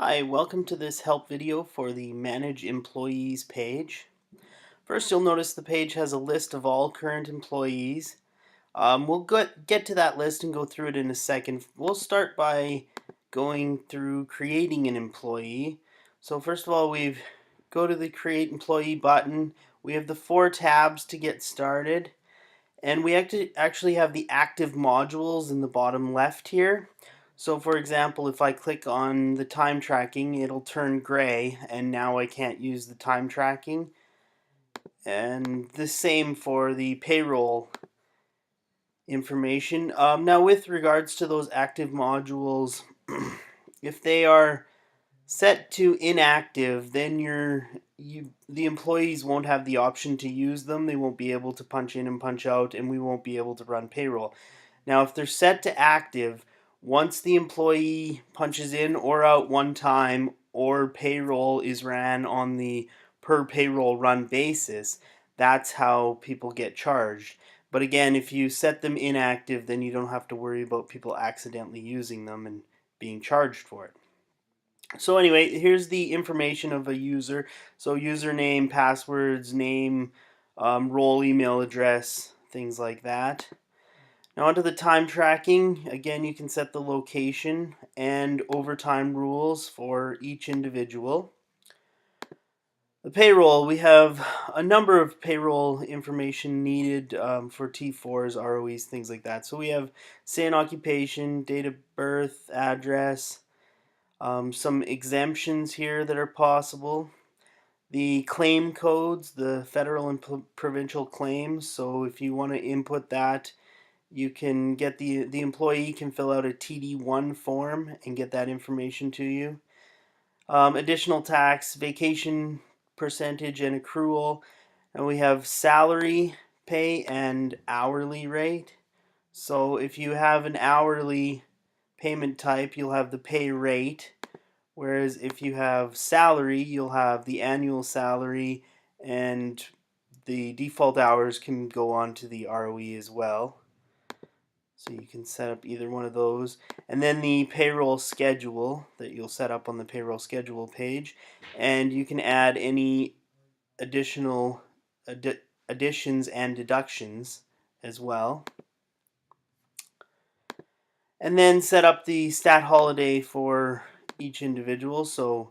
Hi, welcome to this help video for the Manage Employees page. First, you'll notice the page has a list of all current employees. We'll get to that list and go through it in a second. We'll start by going through creating an employee. So first of all, we go to the Create Employee button. We have the 4 tabs to get started. And we actually have the active modules in the bottom left here. So for example, if I click on the time tracking, it'll turn gray and now I can't use the time tracking. And the same for the payroll information. Now with regards to those active modules, if they are set to inactive, then the employees won't have the option to use them. They won't be able to punch in and punch out, and we won't be able to run payroll. Now, if they're set to active, once the employee punches in or out one time, or payroll is ran on the per payroll run basis, that's how people get charged. But again, if you set them inactive, then you don't have to worry about people accidentally using them and being charged for it. So anyway, here's the information of a user. So username, passwords, name, role, email address, things like that. Now onto the time tracking. Again, you can set the location and overtime rules for each individual. The payroll, we have a number of payroll information needed for T4s, ROEs, things like that. So we have SIN, occupation, date of birth, address, some exemptions here that are possible. The claim codes, the federal and provincial claims. So if you want to input that, you can get the employee can fill out a TD1 form and get that information to you. Additional tax, vacation percentage and accrual. And we have salary pay and hourly rate. So if you have an hourly payment type, you'll have the pay rate. Whereas if you have salary, you'll have the annual salary, and the default hours can go on to the ROE as well. So you can set up either one of those. And then the payroll schedule that you'll set up on the payroll schedule page. And you can add any additional additions and deductions as well. And then set up the stat holiday for each individual. So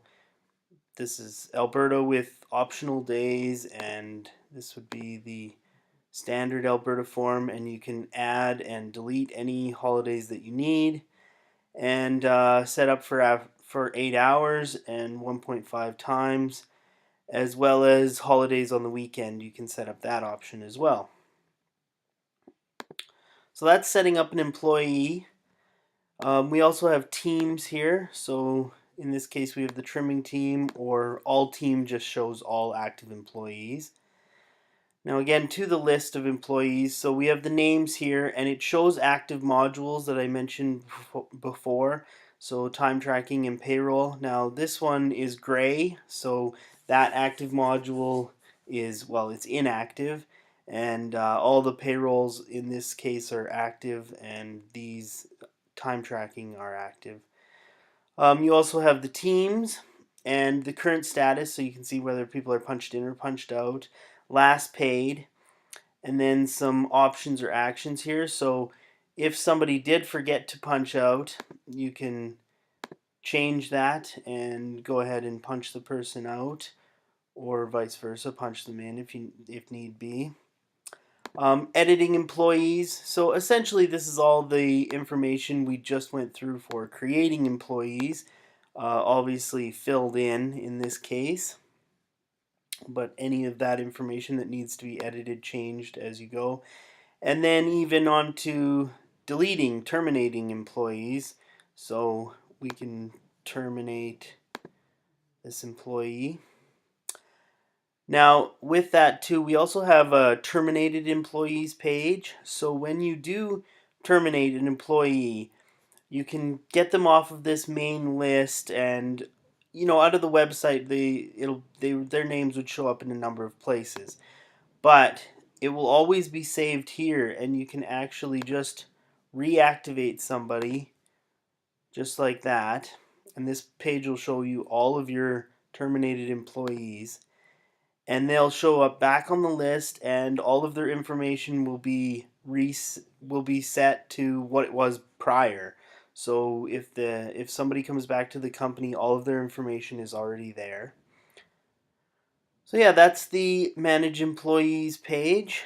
this is Alberta with optional days, and this would be the standard Alberta form, and you can add and delete any holidays that you need, and set up for 8 hours and 1.5 times, as well as holidays on the weekend. You can set up that option as well. So that's setting up an employee. We also have teams here. So in this case, we have the trimming team, or all team just shows all active employees. Now again, to the list of employees, so we have the names here, and it shows active modules that I mentioned before. So time tracking and payroll. Now this one is gray, so that active module is, well, it's inactive, and all the payrolls in this case are active, and these time tracking are active. You also have the teams and the current status, so you can see whether people are punched in or punched out. Last paid, and then some options or actions here. So if somebody did forget to punch out, you can change that and go ahead and punch the person out, or vice versa, punch them in if need be. Editing employees. So essentially this is all the information we just went through for creating employees, obviously filled in this case, but any of that information that needs to be edited, changed as you go. And then even on to deleting, terminating employees. So we can terminate this employee. Now with that too, we also have a terminated employees page. So when you do terminate an employee, you can get them off of this main list, and out of the website their names would show up in a number of places. But it will always be saved here, and you can actually just reactivate somebody just like that. and this page will show you all of your terminated employees, and they'll show up back on the list, and all of their information will be set to what it was prior. So if somebody comes back to the company, all of their information is already there. So yeah, that's the Manage Employees page.